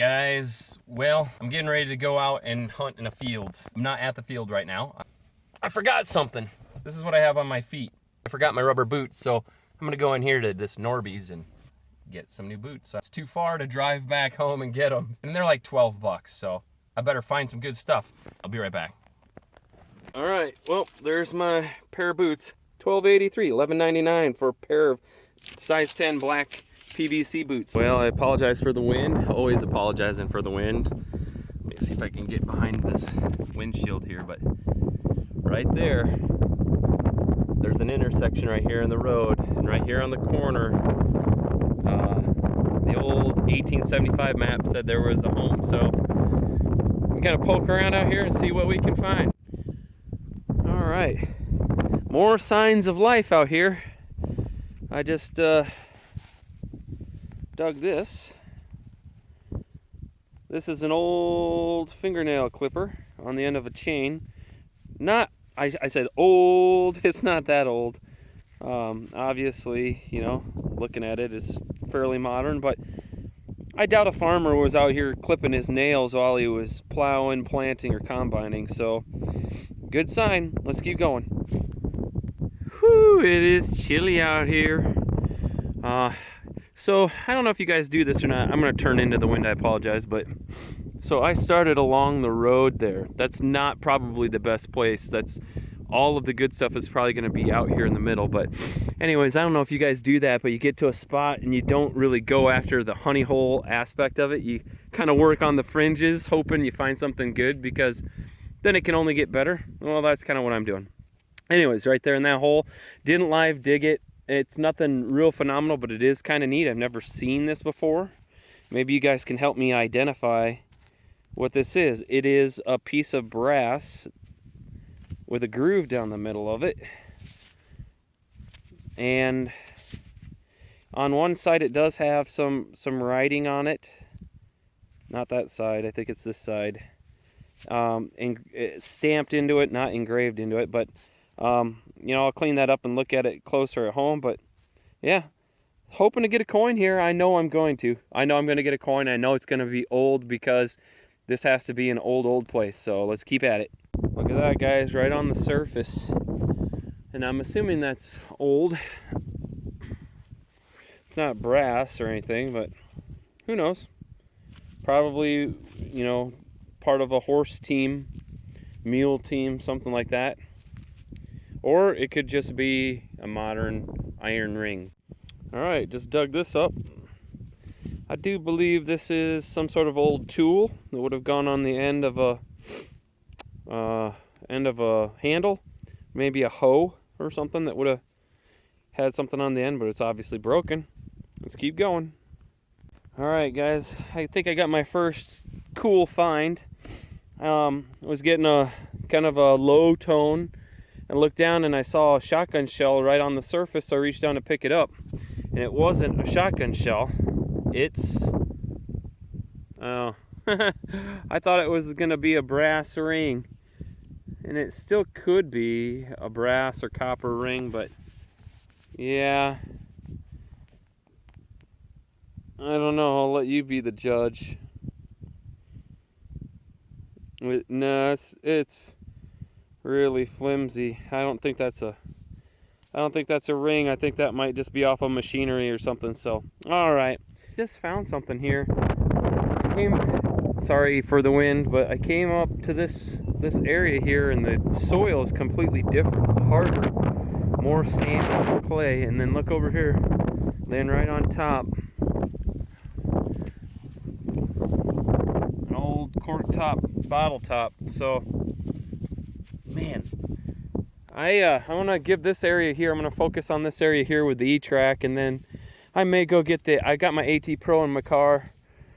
guys, well, I'm getting ready to go out and hunt in a field. I'm not at the field right now. I forgot something. This is what I have on my feet. I forgot my rubber boots, so I'm gonna go in here to this Norby's and get some new boots. It's too far to drive back home and get them, and they're like 12 bucks, so I better find some good stuff. I'll be right back. All right, well, there's my pair of boots. $12.83, $11.99 for a pair of size 10 black PVC boots. Well, I apologize for the wind. Always apologizing for the wind. Let me see if I can get behind this windshield here, but right there, there's an intersection right here in the road, and right here on the corner, the old 1875 map said there was a home, so we gotta poke around out here and see what we can find. All right, more signs of life out here. I just dug this. This is an old fingernail clipper on the end of a chain. I said old, it's not that old. Obviously, you know, looking at it is fairly modern, but I doubt a farmer was out here clipping his nails while he was plowing, planting, or combining, so good sign. Let's keep going. Whew, it is chilly out here. So I don't know if you guys do this or not. I'm going to turn into the wind, I apologize, but so I started along the road there. That's not probably the best place. That's all of the good stuff is probably going to be out here in the middle, but anyways, I don't know if you guys do that, but you get to a spot and you don't really go after the honey hole aspect of it. You kind of work on the fringes, hoping you find something good, because then it can only get better. Well, that's kind of what I'm doing. Anyways, right there in that hole, didn't live dig it. It's nothing real phenomenal, but it is kind of neat. I've never seen this before. Maybe you guys can help me identify what this is. It is a piece of brass with a groove down the middle of it. And on one side it does have some writing on it. Not that side, I think it's this side. Stamped into it, not engraved into it, but you know, I'll clean that up and look at it closer at home. But yeah, hoping to get a coin here. I know I'm going to get a coin. I know it's going to be old, because this has to be an old place, so let's keep at it. Look at that, guys, right on the surface, and I'm assuming that's old. It's not brass or anything, but who knows. Probably, you know, part of a horse team, mule team, something like that. Or it could just be a modern iron ring. All right, just dug this up. I do believe this is some sort of old tool that would have gone on the end of a handle, maybe a hoe or something that would have had something on the end, but it's obviously broken. Let's keep going. All right, guys, I think I got my first cool find. I was getting a kind of a low tone, and looked down and I saw a shotgun shell right on the surface, so I reached down to pick it up, and it wasn't a shotgun shell. It's I thought it was gonna be a brass ring, and it still could be a brass or copper ring, but yeah, I don't know. I'll let you be the judge. No, it's really flimsy. I don't think that's a ring. I think that might just be off of machinery or something. So, all right, just found something here. Sorry for the wind, but I came up to this area here, and the soil is completely different. It's harder, more sand, clay, and then look over here, laying right on top, an old cork top, bottle top. So, man, I want to give this area here, I'm going to focus on this area here with the e-trac, and then I may go get I got my AT Pro in my car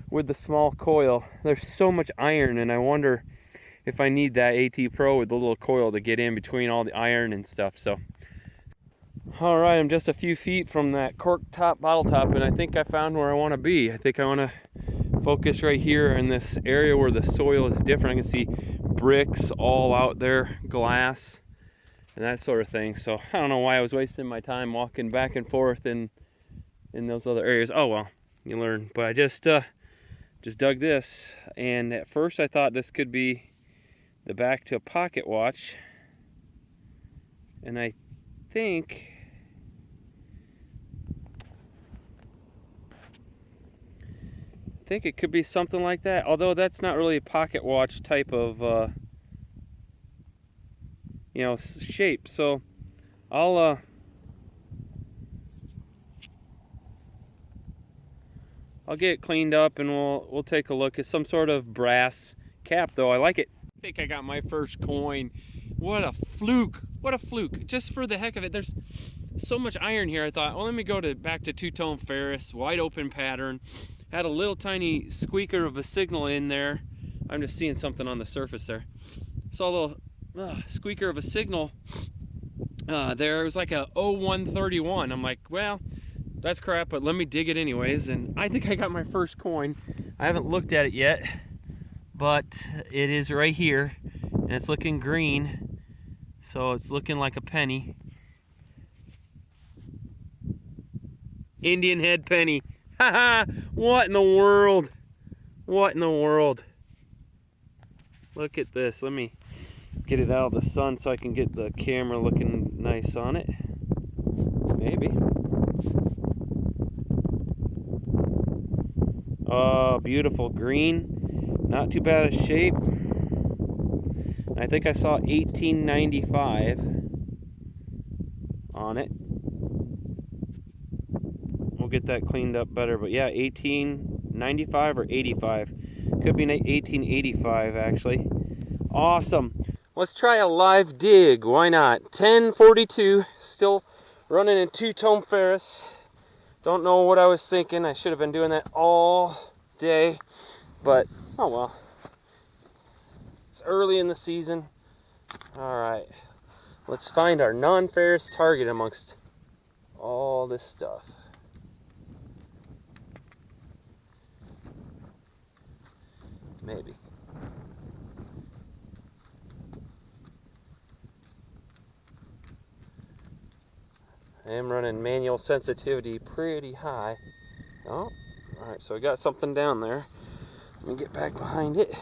with the small coil. There's so much iron, and I wonder if I need that AT Pro with the little coil to get in between all the iron and stuff. So, all right, I'm just a few feet from that cork top, bottle top, and I think I found where I want to be. I think I want to focus right here in this area where the soil is different. I can see bricks all out there, glass, and that sort of thing. So I don't know why I was wasting my time walking back and forth in those other areas. Oh well, you learn. But I just Just dug this, and at first I thought this could be the back to a pocket watch, and I think it could be something like that, although that's not really a pocket watch type of you know, shape. So I'll get it cleaned up and we'll take a look. It's some sort of brass cap though. I like it. I think I got my first coin. What a fluke. What a fluke. Just for the heck of it. There's so much iron here. I thought, well, let me go back to two-tone ferrous, wide open pattern. Had a little tiny squeaker of a signal in there. I'm just seeing something on the surface there. Saw a little squeaker of a signal there. It was like a 0131. I'm like, well, that's crap, but let me dig it anyways. And I think I got my first coin. I haven't looked at it yet, but it is right here, and it's looking green, so it's looking like a penny. Indian head penny. Haha! What in the world? What in the world? Look at this. Let me get it out of the sun so I can get the camera looking nice on it. Maybe. Oh, beautiful green. Not too bad a shape. I think I saw 1895 on it. We'll get that cleaned up better, but yeah, 1895 or 85. Could be 1885 actually. Awesome. Let's try a live dig. Why not? 1042. Still running in two-tone ferrous. Don't know what I was thinking. I should have been doing that all day, but oh well. It's early in the season. All right, let's find our non-ferrous target amongst all this stuff. Maybe. I am running manual sensitivity pretty high. Oh, alright, so I got something down there. Let me get back behind it.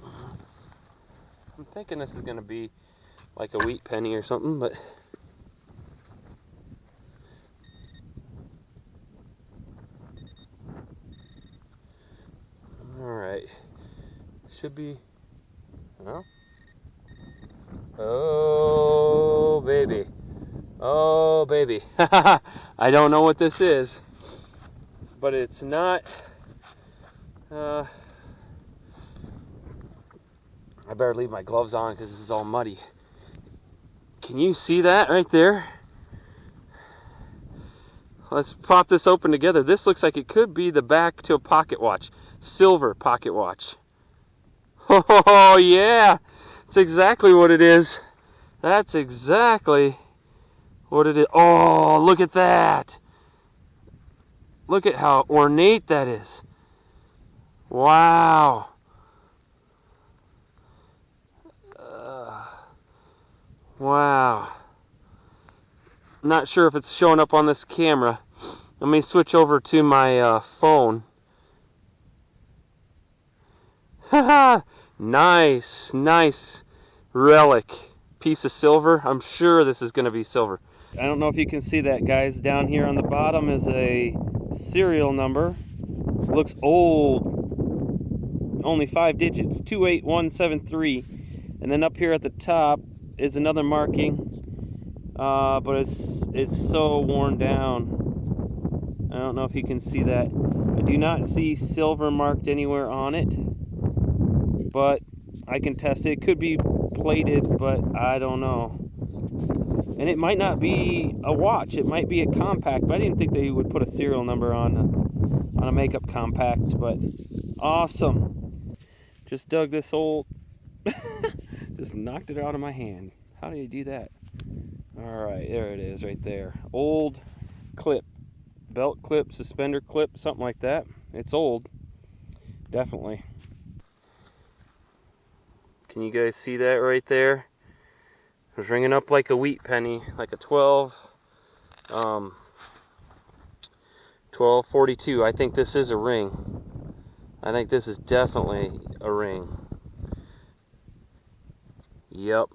I'm thinking this is going to be like a wheat penny or something, but alright. Should be. Well. Oh, baby. Oh, baby. I don't know what this is, but it's not. I better leave my gloves on because this is all muddy. Can you see that right there? Let's pop this open together. This looks like it could be the back to a pocket watch. Silver pocket watch. Oh, yeah. That's exactly what it is. That's exactly what it is. Oh, look at that. Look at how ornate that is. Wow. Wow. I'm not sure if it's showing up on this camera. Let me switch over to my phone. Haha. Nice, nice relic piece of silver. I'm sure this is going to be silver. I don't know if you can see that, guys. Down here on the bottom is a serial number. Looks old. Only 5 digits. 28173. And then up here at the top is another marking. But it's so worn down. I don't know if you can see that. I do not see silver marked anywhere on it, but I can test it. It could be plated, but I don't know. And it might not be a watch. It might be a compact, but I didn't think they would put a serial number on a makeup compact. But awesome. Just dug this old. Just knocked it out of my hand. How do you do that? Alright, there it is right there. Old clip. Belt clip, suspender clip, something like that. It's old. Definitely. Can you guys see that right there? It was ringing up like a wheat penny, like a 1242. I think this is a ring. I think this is definitely a ring. Yep.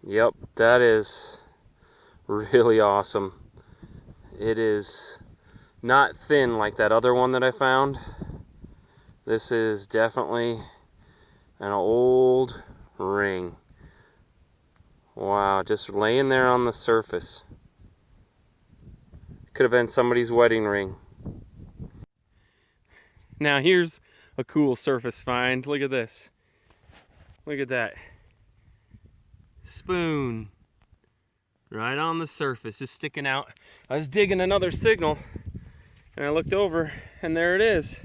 Yep, that is really awesome. It is not thin like that other one that I found. This is definitely an old ring. Wow, just laying there on the surface. Could have been somebody's wedding ring. Now here's a cool surface find. Look at this. Look at that. Spoon. Right on the surface, just sticking out. I was digging another signal and I looked over and there it is.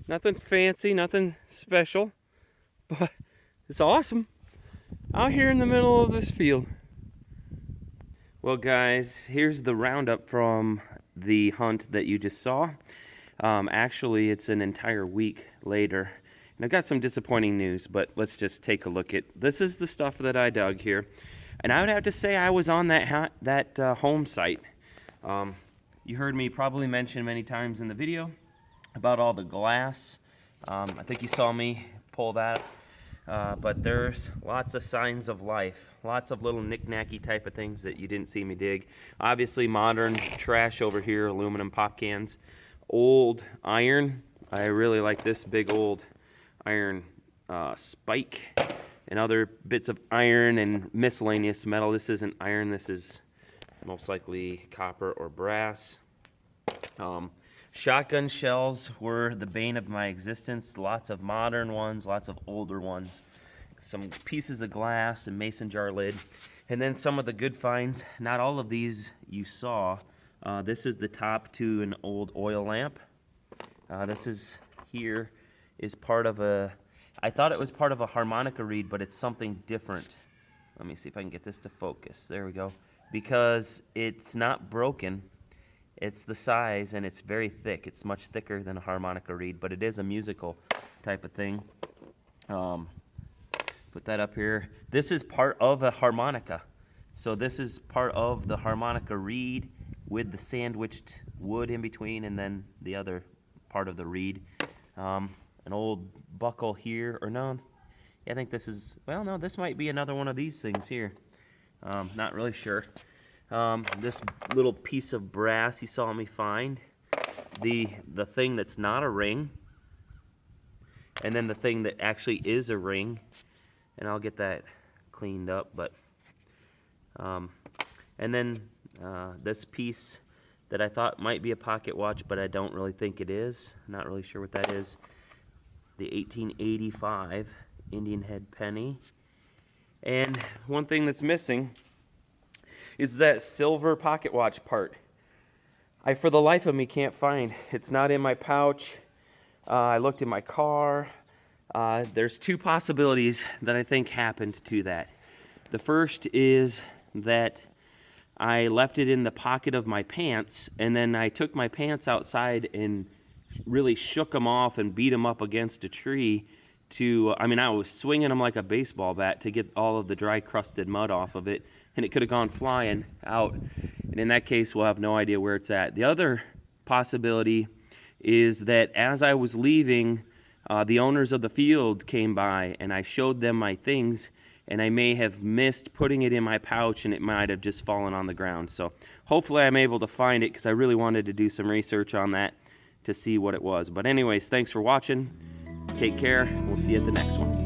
Nothing fancy, nothing special, but it's awesome. Out here in the middle of this field. Well guys, here's the roundup from the hunt that you just saw. Actually, it's an entire week later. And I've got some disappointing news, but let's just take a look at, this is the stuff that I dug here. And I would have to say I was on that home site. You heard me probably mention many times in the video about all the glass. I think you saw me pull that. But there's lots of signs of life. Lots of little knick-knacky type of things that you didn't see me dig. Obviously modern trash over here, aluminum pop cans. Old iron. I really like this big old iron spike and other bits of iron and miscellaneous metal. This isn't iron, this is most likely copper or brass. Shotgun shells were the bane of my existence. Lots of modern ones, lots of older ones. Some pieces of glass and mason jar lid. And then some of the good finds. Not all of these you saw. This is the top to an old oil lamp. This is here is part of a, I thought it was part of a harmonica reed, but it's something different. Let me see if I can get this to focus. There we go. Because it's not broken. It's the size and it's very thick. It's much thicker than a harmonica reed, but it is a musical type of thing. Put that up here. This is part of a harmonica. So this is part of the harmonica reed with the sandwiched wood in between and then the other part of the reed. An old buckle here, or no, I think this is, well no, this might be another one of these things here. Not really sure. This little piece of brass you saw me find. The thing that's not a ring. And then the thing that actually is a ring. And I'll get that cleaned up, but and then this piece that I thought might be a pocket watch, but I don't really think it is. Not really sure what that is. The 1885 Indian head penny. And one thing that's missing is that silver pocket watch part. I, for the life of me, can't find. It's not in my pouch. I looked in my car. There's two possibilities that I think happened to that. The first is that I left it in the pocket of my pants, and then I took my pants outside and really shook them off and beat them up against a tree to, I mean, I was swinging them like a baseball bat to get all of the dry crusted mud off of it, and it could have gone flying out. And in that case, we'll have no idea where it's at. The other possibility is that as I was leaving, the owners of the field came by and I showed them my things, and I may have missed putting it in my pouch and it might have just fallen on the ground. So hopefully I'm able to find it, because I really wanted to do some research on that to see what it was. But anyways, thanks for watching. Take care. We'll see you at the next one.